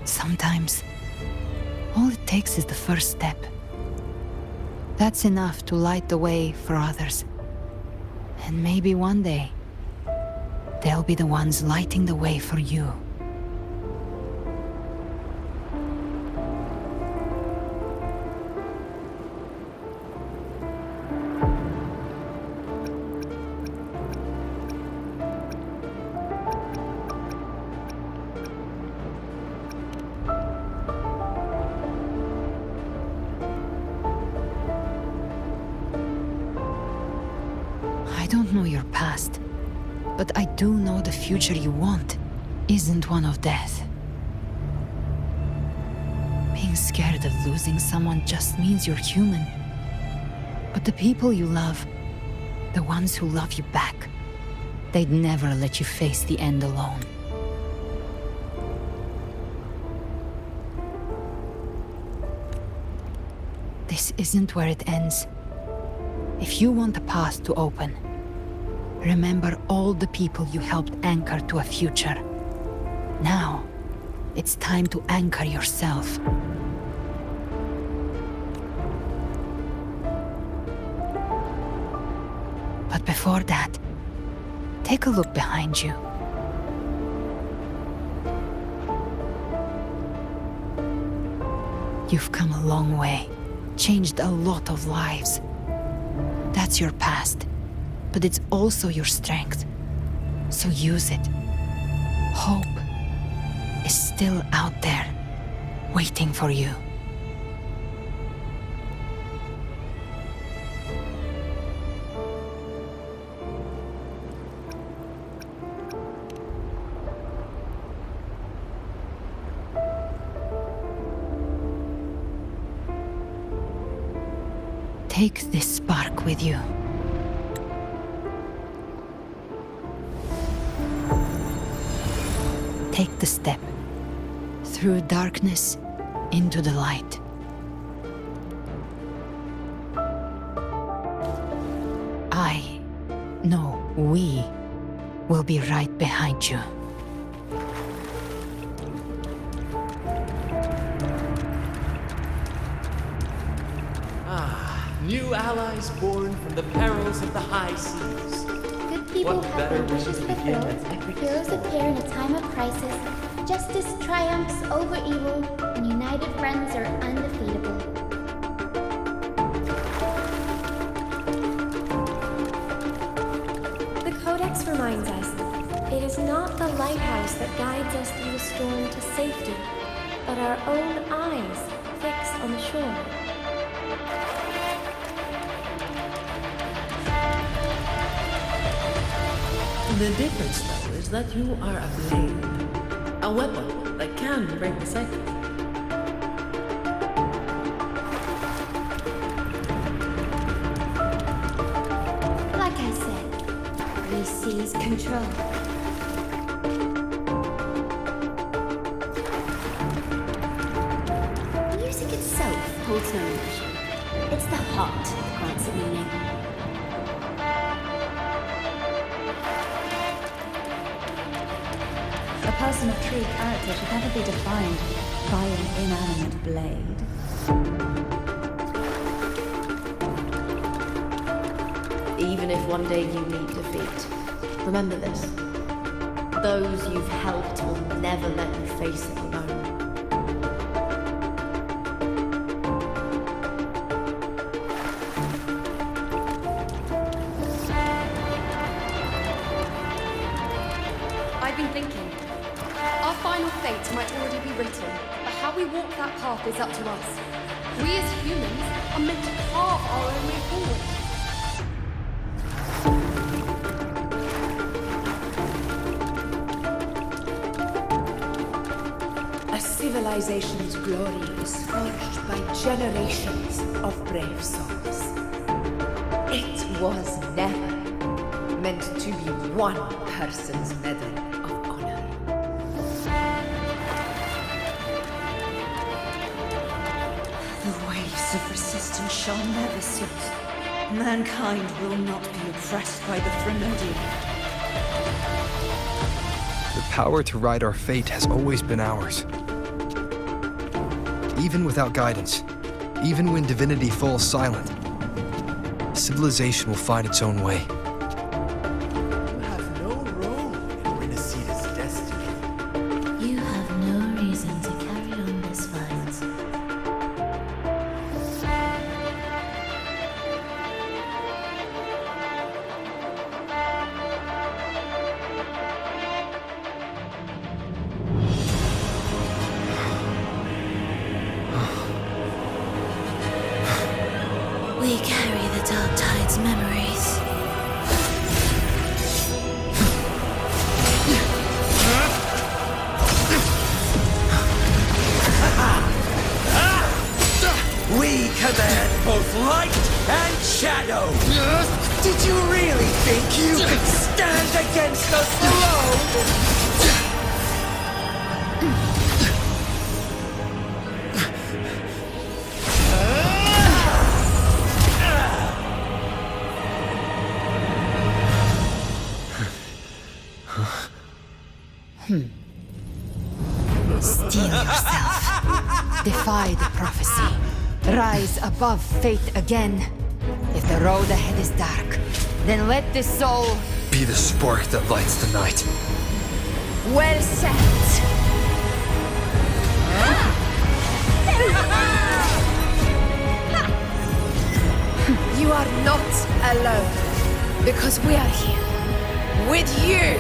Sometimes, all it takes is the first step. That's enough to light the way for others. And maybe one day, they'll be the ones lighting the way for you. I don't know your past, but I do know the future you want isn't one of death. Being scared of losing someone just means you're human. But the people you love, the ones who love you back, they'd never let you face the end alone. This isn't where it ends. If you want the path to open, remember all the people you helped anchor to a future. Now, it's time to anchor yourself. But before that, take a look behind you. You've come a long way, changed a lot of lives. That's your past, but it's also your strength. So use it. Hope is still out there, waiting for you. Take this spark with you. Take the step through darkness into the light. We will be right behind you. New allies born from the perils of the high seas. Good people What have better their way wishes to begin fulfilled. an epic Heroes story? appear in a time of crisis. Justice triumphs over evil, and united friends are undefeatable. The Codex reminds us, it is not the lighthouse that guides us through the storm to safety, but our own eyes fixed on the shore. The difference, though, is that you are a blade. A weapon that can break the cycle. Like I said, we seize control. Music itself holds no emotion. It's the heart that grants it meaning. A person of true character should never be defined by an inanimate blade. Even if one day you meet defeat, remember this. Those you've helped will never let you face it alone. I've been thinking. Our final fate might already be written, but how we walk that path is up to us. We as humans are meant to carve our own way forward. A civilization's glory is forged by generations of brave souls. It was never meant to be one person's medal of honor. The waves of resistance shall never cease. Mankind will not be oppressed by the Trinity. The power to write our fate has always been ours. Even without guidance, even when divinity falls silent, civilization will find its own way. You have no role in Renacita's destiny. You have no reason to carry on this fight. We carry the Dark Tide's memories. We command both light and shadow! Did you really think you could stand against us alone? Steel yourself. Defy the prophecy. Rise above fate again. If the road ahead is dark, then let this soul Be the spark that lights the night. Well said. You are not alone, because we are here with you.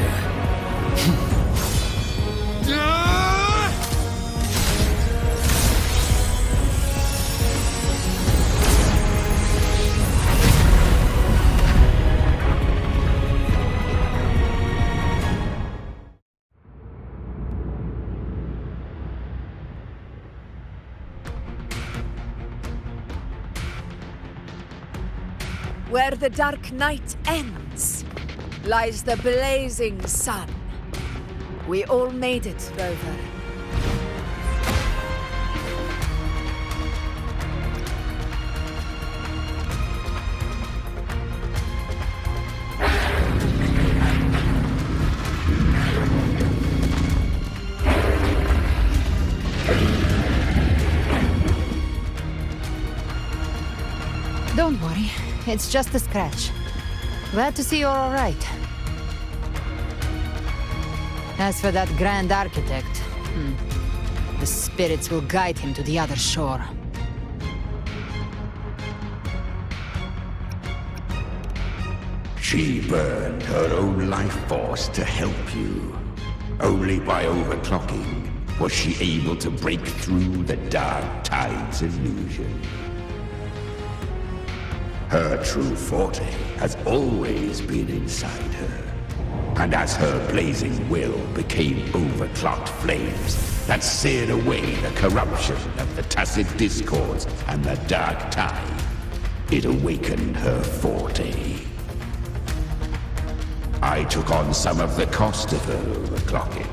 Where the dark night ends, lies the blazing sun. We all made it, Rover. Don't worry, it's just a scratch. Glad to see you're all right. As for that Grand Architect, the spirits will guide him to the other shore. She burned her own life force to help you. Only by overclocking was she able to break through the Dark Tide's illusion. Her true forte has always been inside her. And as her blazing will became overclocked flames that seared away the corruption of the tacit discords and the Dark Tide, it awakened her forte. I took on some of the cost of her overclocking.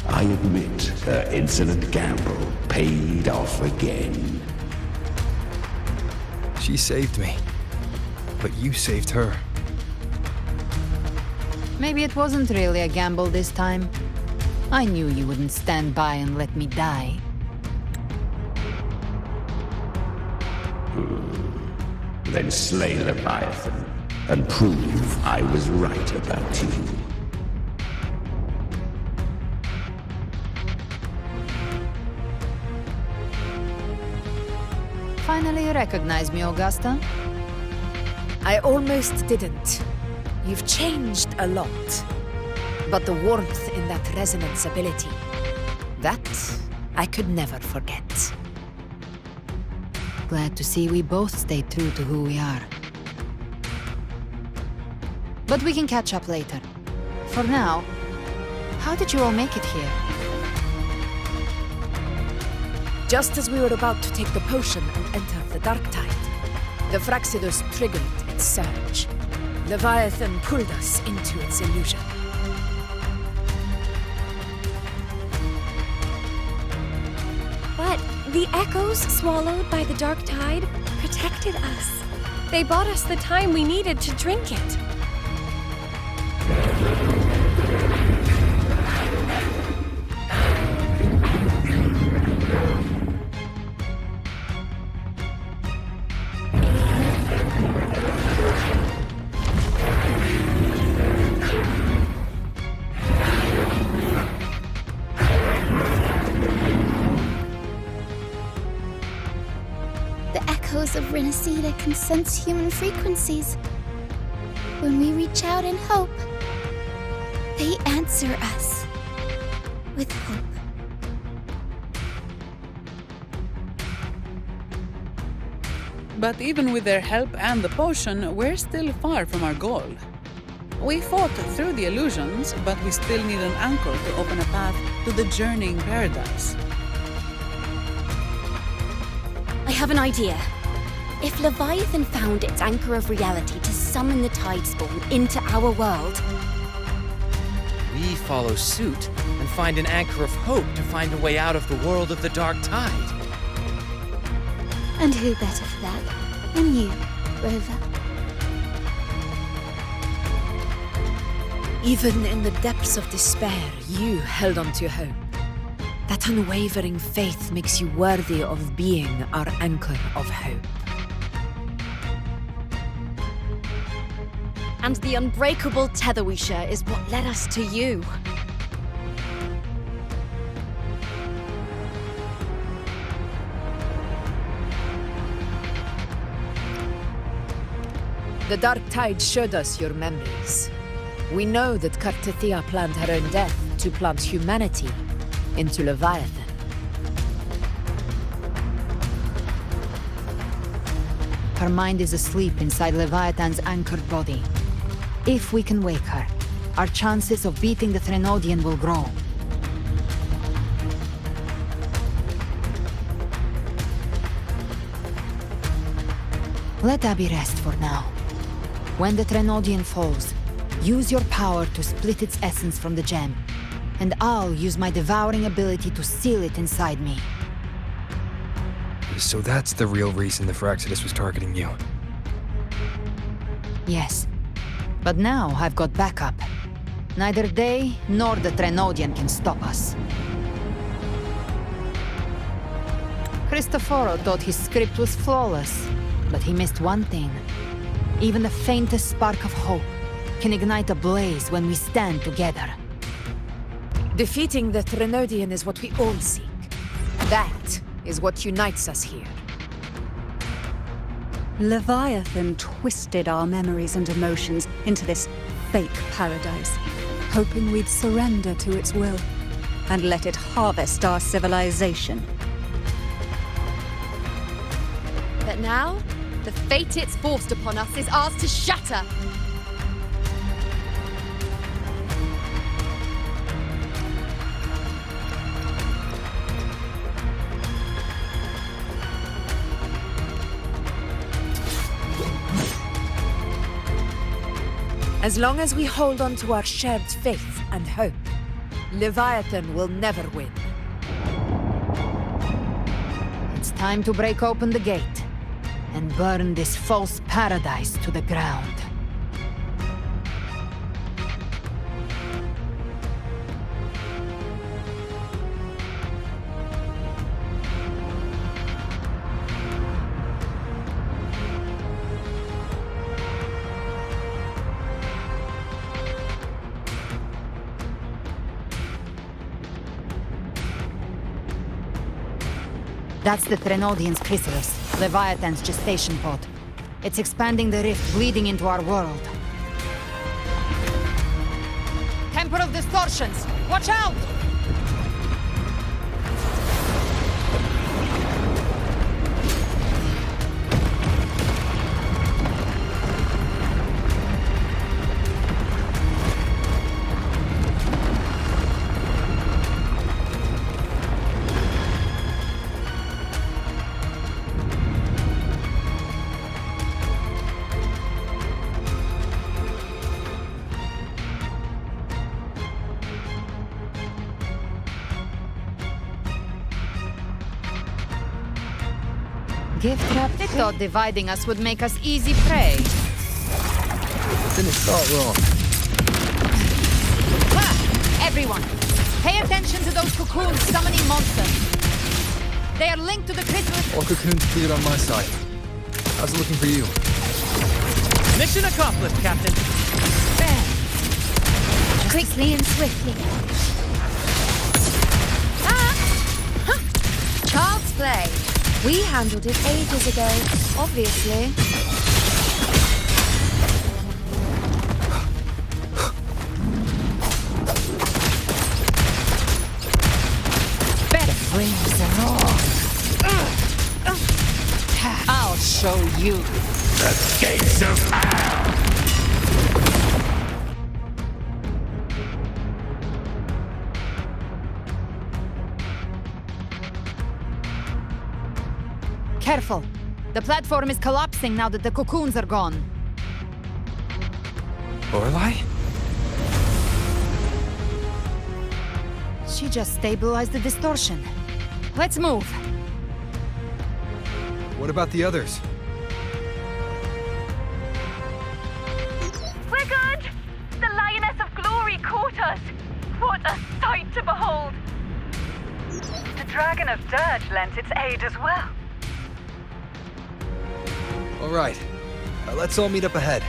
I admit her insolent gamble paid off again. She saved me, but you saved her. Maybe it wasn't really a gamble this time. I knew you wouldn't stand by and let me die. Then slay Leviathan and prove I was right about you. Finally recognize me, Augusta? I almost didn't. You've changed a lot. But the warmth in that resonance ability, that I could never forget. Glad to see we both stayed true to who we are. But we can catch up later. For now, how did you all make it here? Just as we were about to take the potion and enter the Dark Tide, the Fraxidus triggered its surge. Leviathan pulled us into its illusion. But the echoes swallowed by the Dark Tide protected us. They bought us the time we needed to drink it. Genocida can sense human frequencies. When we reach out in hope, they answer us with hope. But even with their help and the potion, we're still far from our goal. We fought through the illusions, but we still need an anchor to open a path to the journeying paradise. I have an idea. If Leviathan found its anchor of reality to summon the Tidespawn into our world, we follow suit and find an anchor of hope to find a way out of the world of the Dark Tide. And who better for that than you, Rover? Even in the depths of despair, you held on to hope. That unwavering faith makes you worthy of being our anchor of hope. and the unbreakable tether we share is what led us to you. The Dark Tide showed us your memories. We know that Kartithia planned her own death to plant humanity into Leviathan. Her mind is asleep inside Leviathan's anchored body. If we can wake her, our chances of beating the Threnodian will grow. Let Abby rest for now. When the Threnodian falls, use your power to split its essence from the gem, and I'll use my devouring ability to seal it inside me. So that's the real reason the Phyrexidus was targeting you. Yes. But now I've got backup. Neither they nor the Threnodian can stop us. Cristoforo thought his script was flawless, but he missed one thing. Even the faintest spark of hope can ignite a blaze when we stand together. Defeating the Threnodian is what we all seek. That is what unites us here. Leviathan twisted our memories and emotions into this fake paradise, hoping we'd surrender to its will and let it harvest our civilization. But now, the fate it's forced upon us is ours to shatter. As long as we hold on to our shared faith and hope, Leviathan will never win. It's time to break open the gate and burn this false paradise to the ground. That's the Threnodian's chrysalis, Leviathan's gestation pod. It's expanding the rift, bleeding into our world. Temper of Distortions! Watch out! Gift trap. They thought dividing us would make us easy prey. Didn't start wrong. Ha! Everyone, pay attention to those cocoons summoning monsters. They are linked to the chrysalis. All cocoons cleared on my side. How's it looking for you? Mission accomplished, Captain. Quickly and swiftly. Child's play. We handled it ages ago, obviously. Flames and all. I'll show you. The gates of hell! Careful. The platform is collapsing now that the cocoons are gone. Lorelei? She just stabilized the distortion. Let's move. What about the others? We're good! The Lioness of Glory caught us! What a sight to behold! The Dragon of Dirt lent its aid as well. All right. Let's all meet up ahead.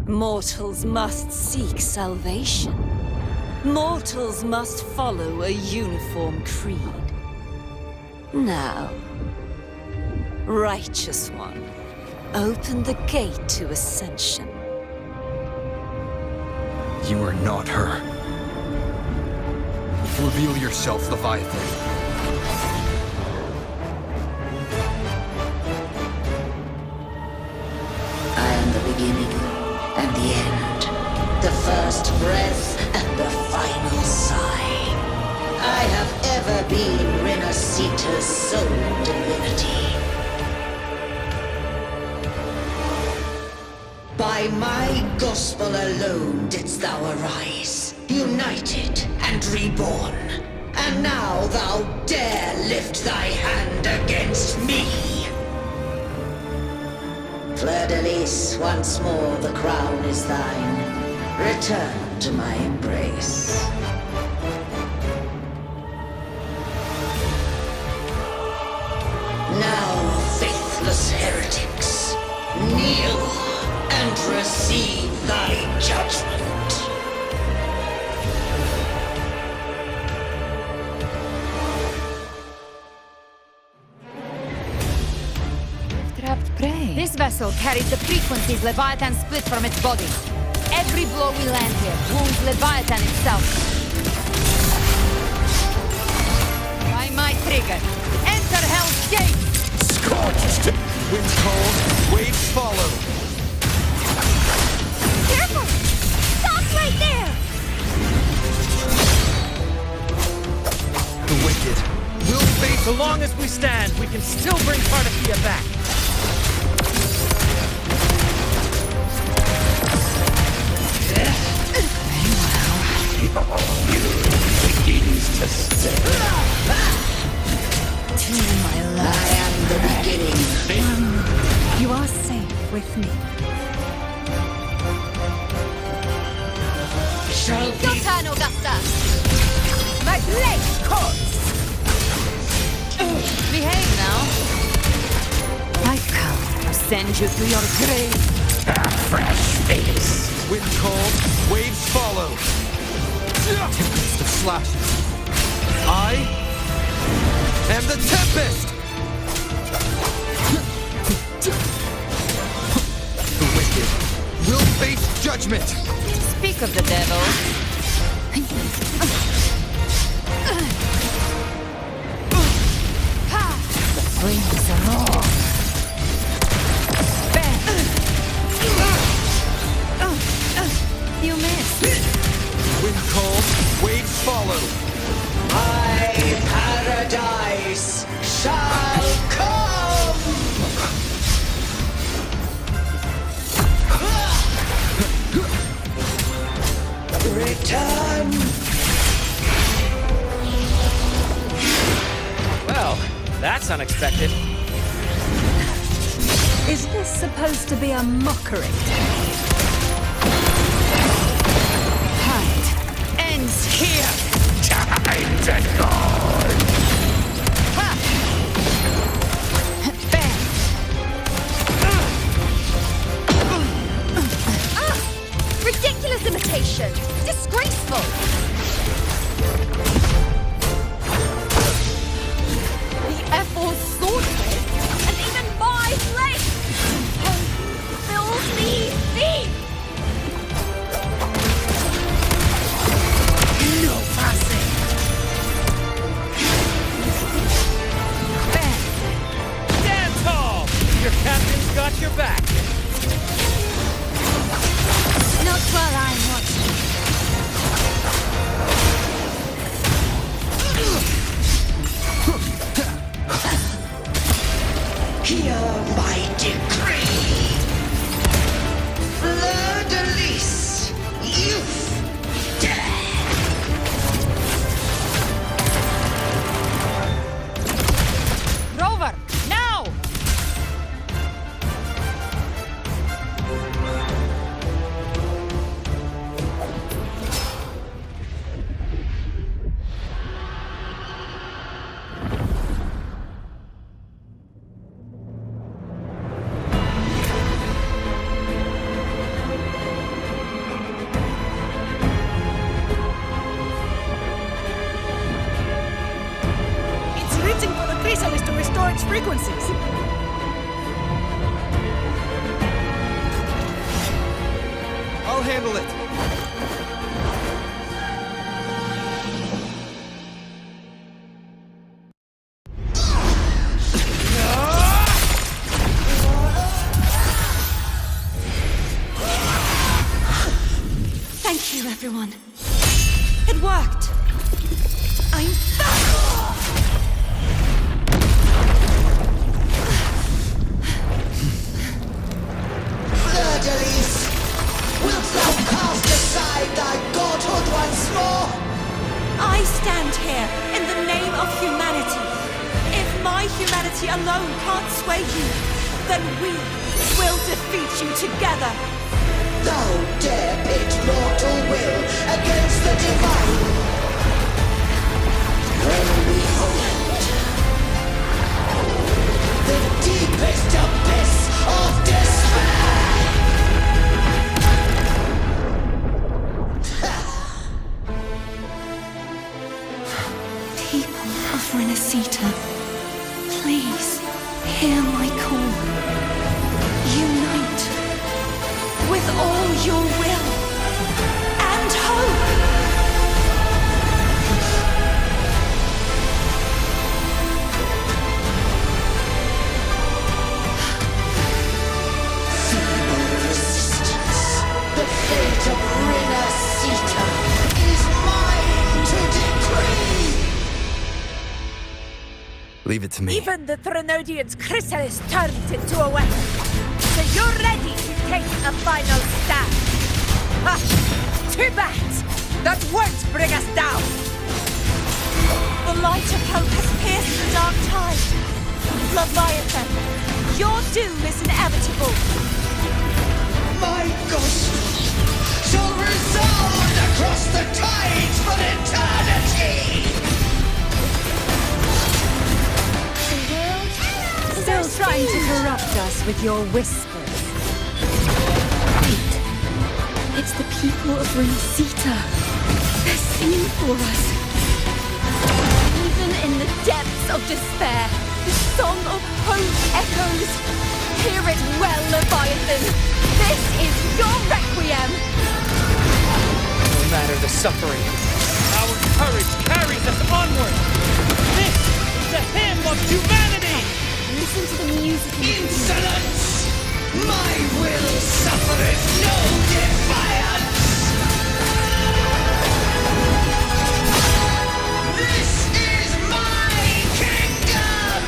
Mortals must seek salvation. Mortals must follow a uniform creed. Now, Righteous One, open the gate to ascension. You are not her. Reveal yourself, Leviathan. I am the beginning and the end, the first breath and the final sigh. I have ever been Renacita's sole divinity. By my gospel alone didst thou arise, united and reborn. And now thou dare lift thy hand against me. Fleur-de-Lis, once more the crown is thine. Return to my embrace. Now, faithless heretics, kneel and receive thy judgment. Trapped prey. This vessel carries the frequencies Leviathan split from its body. Every blow we land here wounds Leviathan itself. By my trigger, enter Hell's Gate! Scorched! Winds cold, waves follow. Careful! Stop right there! The wicked will face. So long as we stand, we can still bring Cardathia back. Begins to stir. To my love. I am the beginning. You are safe with me. Shall Your turn, Augusta! My blade cuts! Behave now. I come to send you to your grave. A fresh face. Wind cold, waves follow. Tempest of slashes. I am the Tempest! The wicked will face judgment! Speak of the devil. The flames are all. You missed. Wind cold, waves follow. my paradise shall come! That's unexpected. Is this supposed to be a mockery? Hunt ends here! Time to go! Ridiculous imitation! Disgraceful! The F4's sword blade, and even my blade! Fills me deep! No passing! Stand tall! Your captain's got your back. Not while I'm watching. Hear my decree. Fleur-de-lis, youth, death. Rover, now! It's written for the chrysalis to restore its frequencies. I'll handle it. Thank you, everyone. It worked. I'm back! Fleur-de-lis, wilt thou cast aside thy godhood once more? I stand here in the name of humanity. If my humanity alone can't sway you, then we will defeat you together. Thou dare pit mortal will against the divine. Well, behold, the deepest abyss of despair. People of Renacita, please hear my call. Unite with all your will and hope. Feeble resistance. The fate of Renacita is mine to decree. Leave it to me. Even the Threnodian's chrysalis turned into a weapon. So you're ready to take a final stand. Ha! Too bad! That won't bring us down! The light of hope has pierced the dark tide. Leviathan, your doom is inevitable. My ghost shall resound across the tides for eternity! Still trying to corrupt us with your whispers. Wait. It's the people of Renacita. They're singing for us. Even in the depths of despair, the song of hope echoes. Hear it well, Leviathan. This is your requiem. No matter the suffering, our courage carries us onward. This is the hymn of humanity. Listen to the music. Insolence! My will suffereth no defiance! This is my kingdom!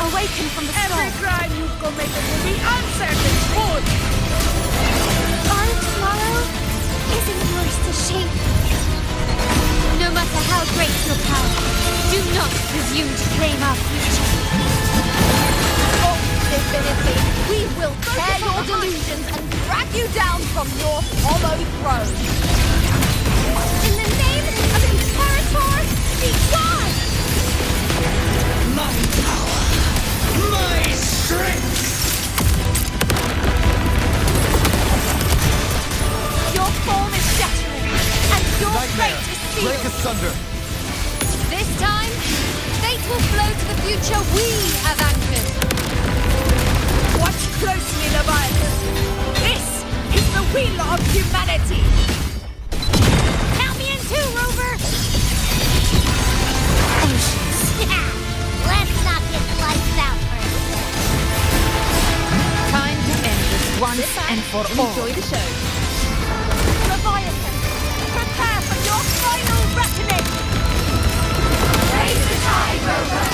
Awaken from the storm. Every crime you've committed will be answered in full! Our tomorrow isn't yours to shape. how great your power. Do not presume to claim our future. Oh, Divinity, we will tear your delusions and drag you down from your hollow throne. In the name of Imperator, be gone! My power! My strength! Your form is shattering, and your fate is sealed. Break asunder. This time, fate will flow to the future we have anchored. Watch closely, Leviathan. This is the will of humanity. Count me in too, Rover! Let's knock his lights out first. Time to end this once and for all. Enjoy the show. Leviathan, prepare for your final reckoning. Raise the tide, Rover.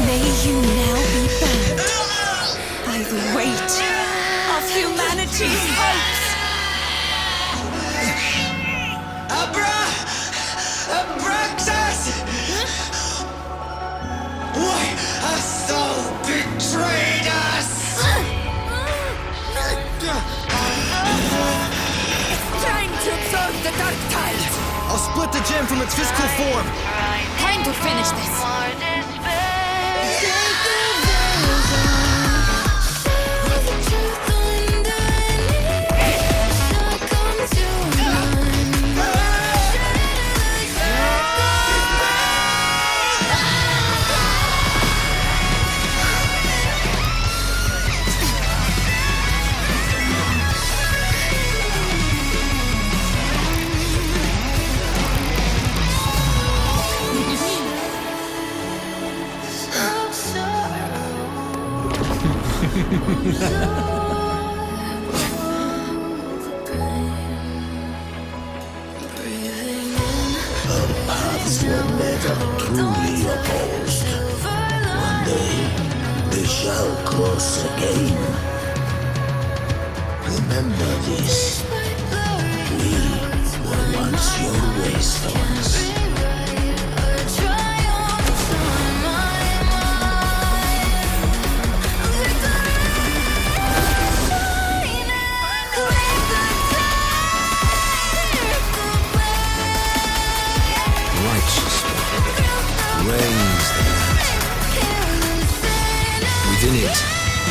May you now be bound by the weight of humanity's hopes. Abraxas! Why hast thou betrayed us? It's time to absorb the dark tide. I'll split the gem from its physical form. Time to finish this. Our paths were never truly opposed. One day, they shall cross again. Remember this. We were once your waystones. Righteous one, reigns the land. Within it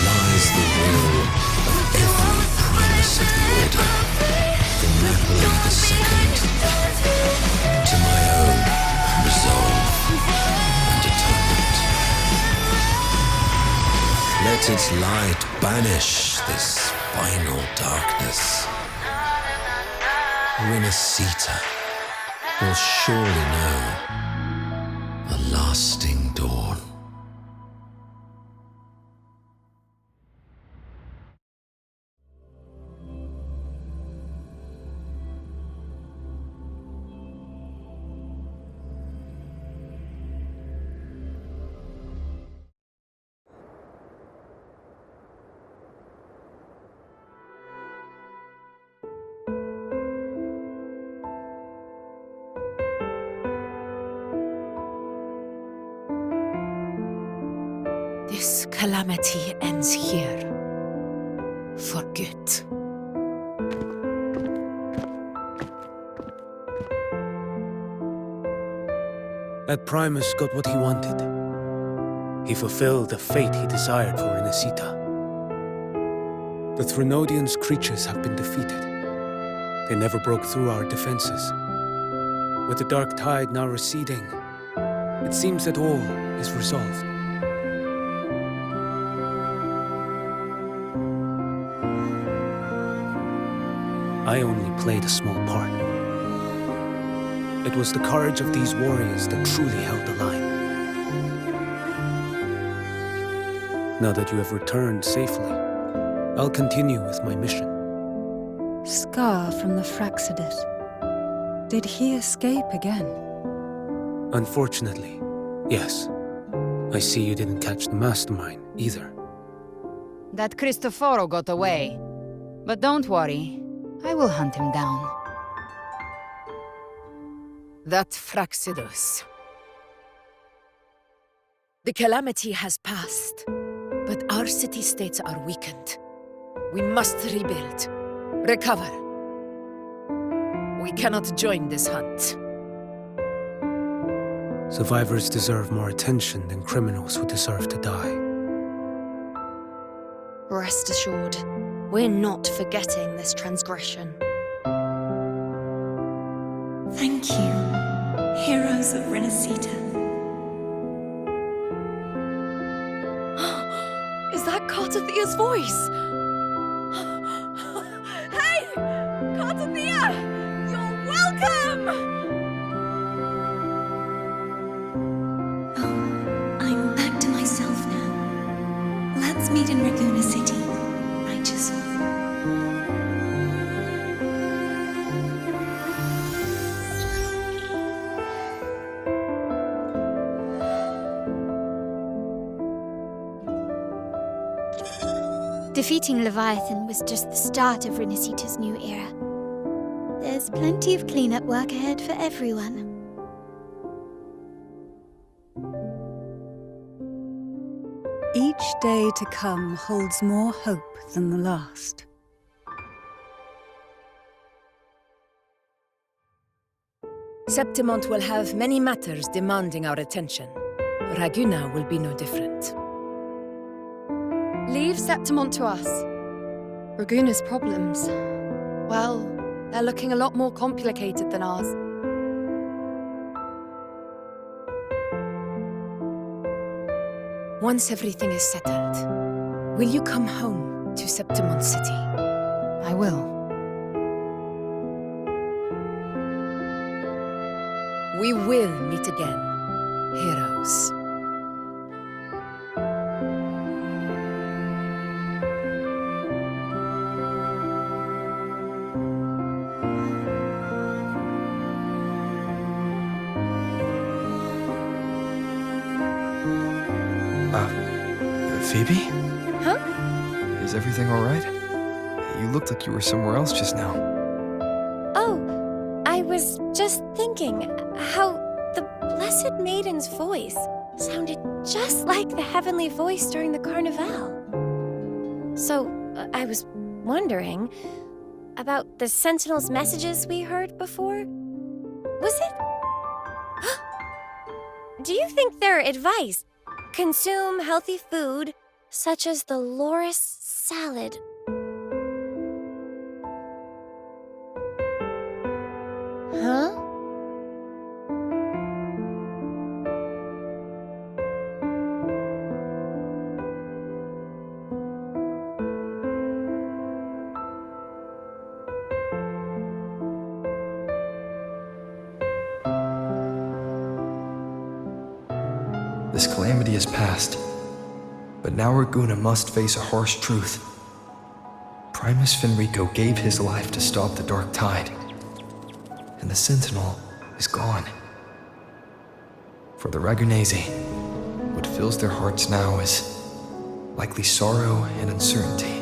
lies the will of every primus of the order, from Napoli the Second to my own resolve and atonement. Let its light banish this final darkness. Renasita will surely know a lasting dawn. This calamity ends here. For good. that Primus got what he wanted. He fulfilled the fate he desired for Inesita. The Threnodians' creatures have been defeated. They never broke through our defenses. With the dark tide now receding, it seems that all is resolved. I only played a small part. It was the courage of these warriors that truly held the line. Now that you have returned safely, I'll continue with my mission. Scar from the Fraxidus. Did he escape again? Unfortunately, yes. I see you didn't catch the mastermind either. That Cristoforo got away. But don't worry, I will hunt him down. That Fraxidus. The calamity has passed, but our city-states are weakened. We must rebuild, recover. We cannot join this hunt. Survivors deserve more attention than criminals who deserve to die. Rest assured, we're not forgetting this transgression. Thank you, heroes of Renacita. Is that Cartathia's voice? Hey! Cartathia! You're welcome! I'm back to myself now. Let's meet in Raguna City, righteous one. Defeating Leviathan was just the start of Renacita's new era. There's plenty of cleanup work ahead for everyone. Each day to come holds more hope than the last. Septimont will have many matters demanding our attention. Raguna will be no different. Leave Septimont to us. Raguna's problems, well, they're looking a lot more complicated than ours. Once everything is settled, will you come home to Septimont City? I will. We will meet again, heroes. Phoebe? Huh? Is everything all right? You looked like you were somewhere else just now. Oh, I was just thinking how the Blessed Maiden's voice sounded just like the heavenly voice during the Carnival. So, I was wondering about the Sentinel's messages we heard before. Was it? Do you think their advice? Consume healthy food, such as the Loris salad. Huh? This calamity is past, but now Raguna must face a harsh truth. Primus Fenrico gave his life to stop the dark tide, and the Sentinel is gone. For the Ragunesi, what fills their hearts now is likely sorrow and uncertainty.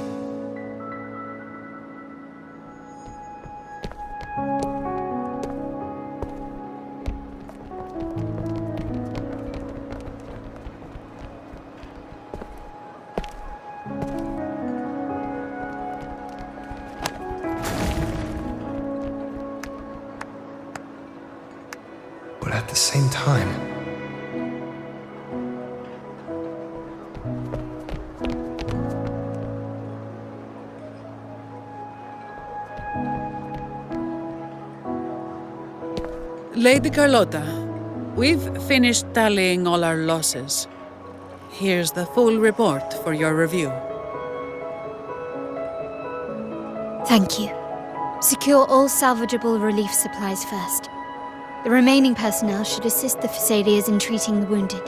But at the same time, Lady Carlotta, we've finished tallying all our losses. Here's the full report for your review. Thank you. Secure all salvageable relief supplies first. The remaining personnel should assist the Phasaelians in treating the wounded.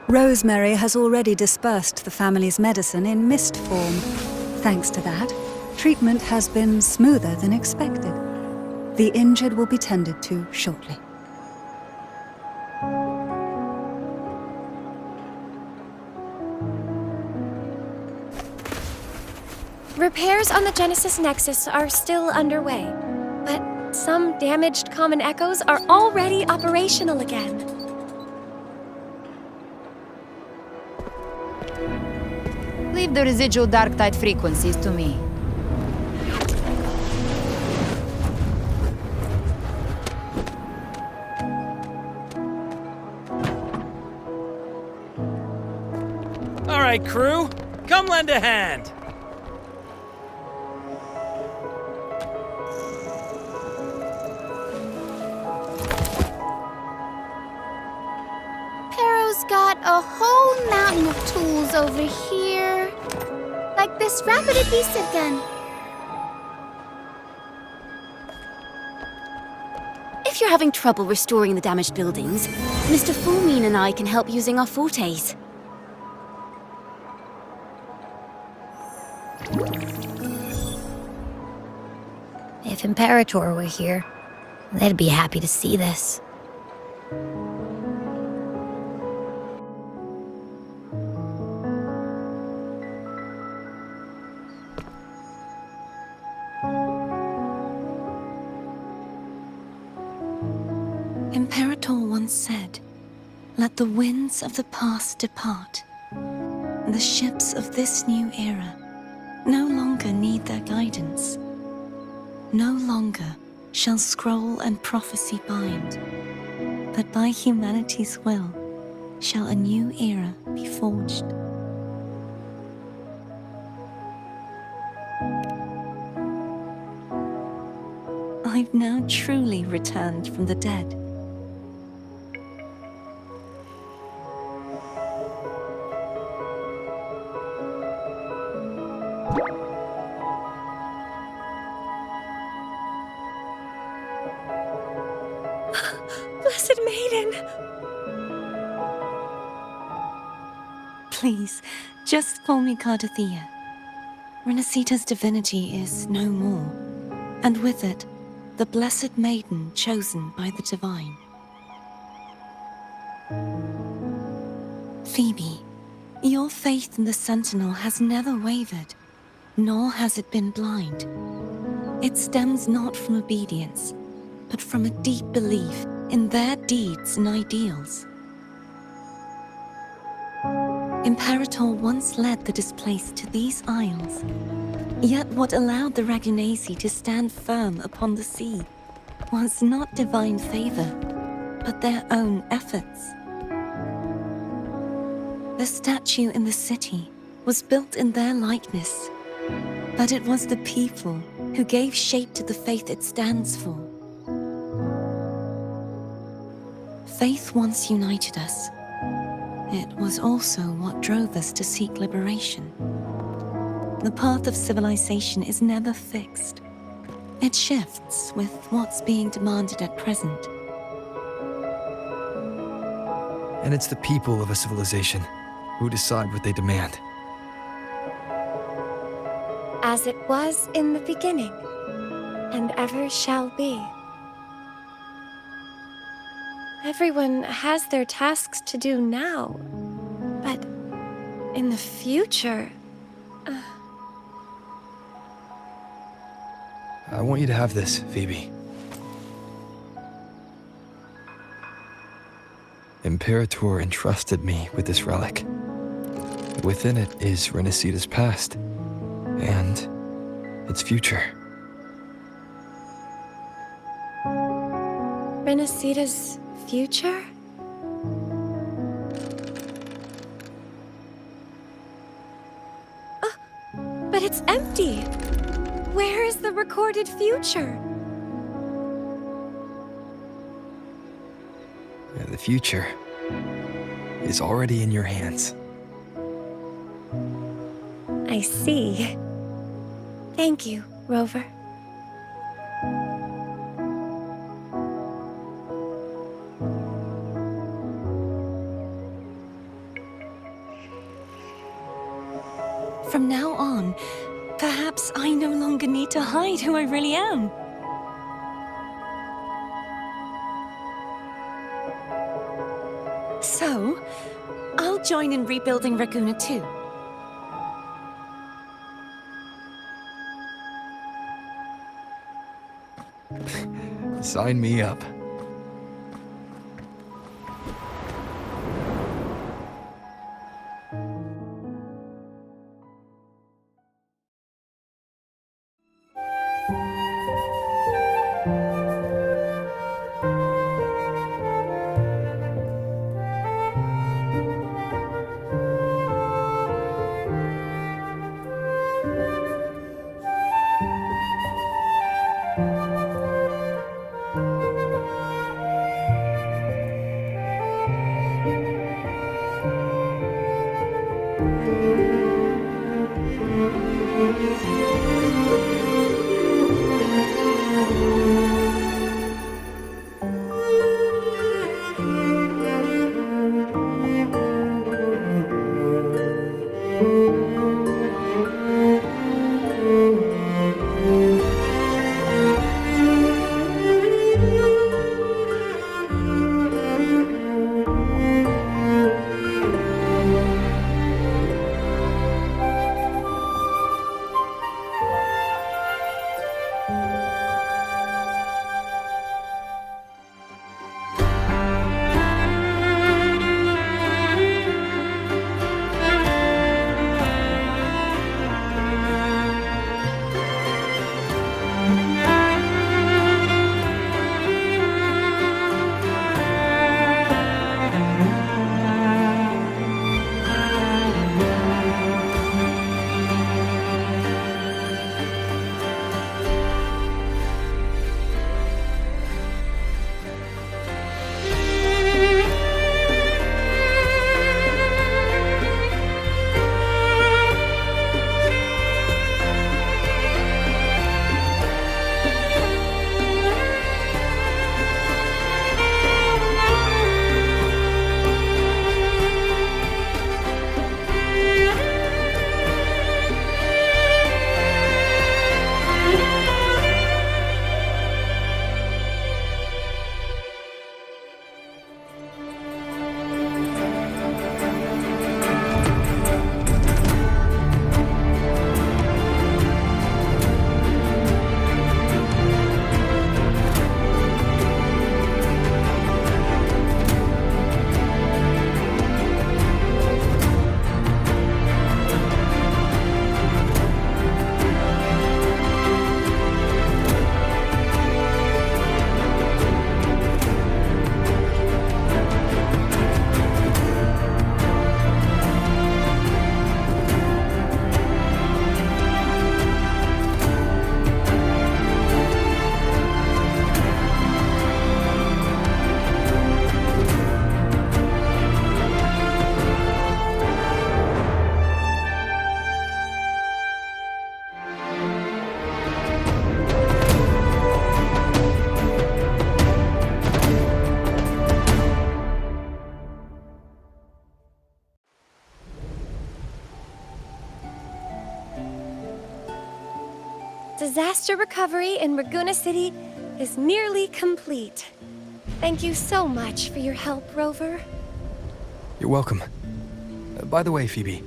Rosemary has already dispersed the family's medicine in mist form. Thanks to that, treatment has been smoother than expected. The injured will be tended to shortly. Repairs on the Genesis Nexus are still underway, but some damaged common echoes are already operational again. Leave the residual dark tide frequencies to me. All right, crew, come lend a hand. Pero's got a whole mountain of tools over here. Like this rapid adhesive gun. If you're having trouble restoring the damaged buildings, Mr. Fullmean and I can help using our fortes. If Imperator were here, they'd be happy to see this. Imperator once said, "Let the winds of the past depart. The ships of this new era no longer need their guidance. No longer shall scroll and prophecy bind, but by humanity's will shall a new era be forged." I've now truly returned from the dead. Blessed Maiden! Please, just call me Cardothea. Renacita's divinity is no more, and with it, the Blessed Maiden chosen by the Divine. Phoebe, your faith in the Sentinel has never wavered, nor has it been blind. It stems not from obedience, but from a deep belief in their deeds and ideals. Imperator once led the displaced to these isles, yet what allowed the Ragunasi to stand firm upon the sea was not divine favor, but their own efforts. The statue in the city was built in their likeness, but it was the people who gave shape to the faith it stands for. Faith once united us. It was also what drove us to seek liberation. The path of civilization is never fixed. It shifts with what's being demanded at present. And it's the people of a civilization who decide what they demand. As it was in the beginning, and ever shall be. Everyone has their tasks to do now, but in the future... I want you to have this, Phoebe. Imperator entrusted me with this relic. Within it is Renacita's past and its future. Renacita's future? But it's empty! Where is the recorded future? The future is already in your hands. I see. Thank you, Rover. From now on, perhaps I no longer need to hide who I really am. So, I'll join in rebuilding Raguna too. Sign me up. Disaster recovery in Raguna City is nearly complete. Thank you so much for your help, Rover. You're welcome. By the way, Phoebe,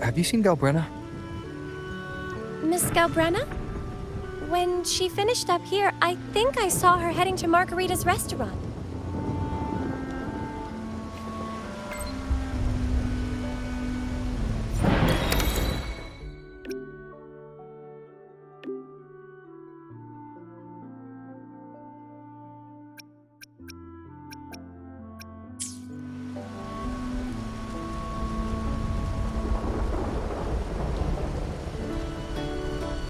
have you seen Galbrenna? Miss Galbrenna? When she finished up here, I think I saw her heading to Margarita's restaurant.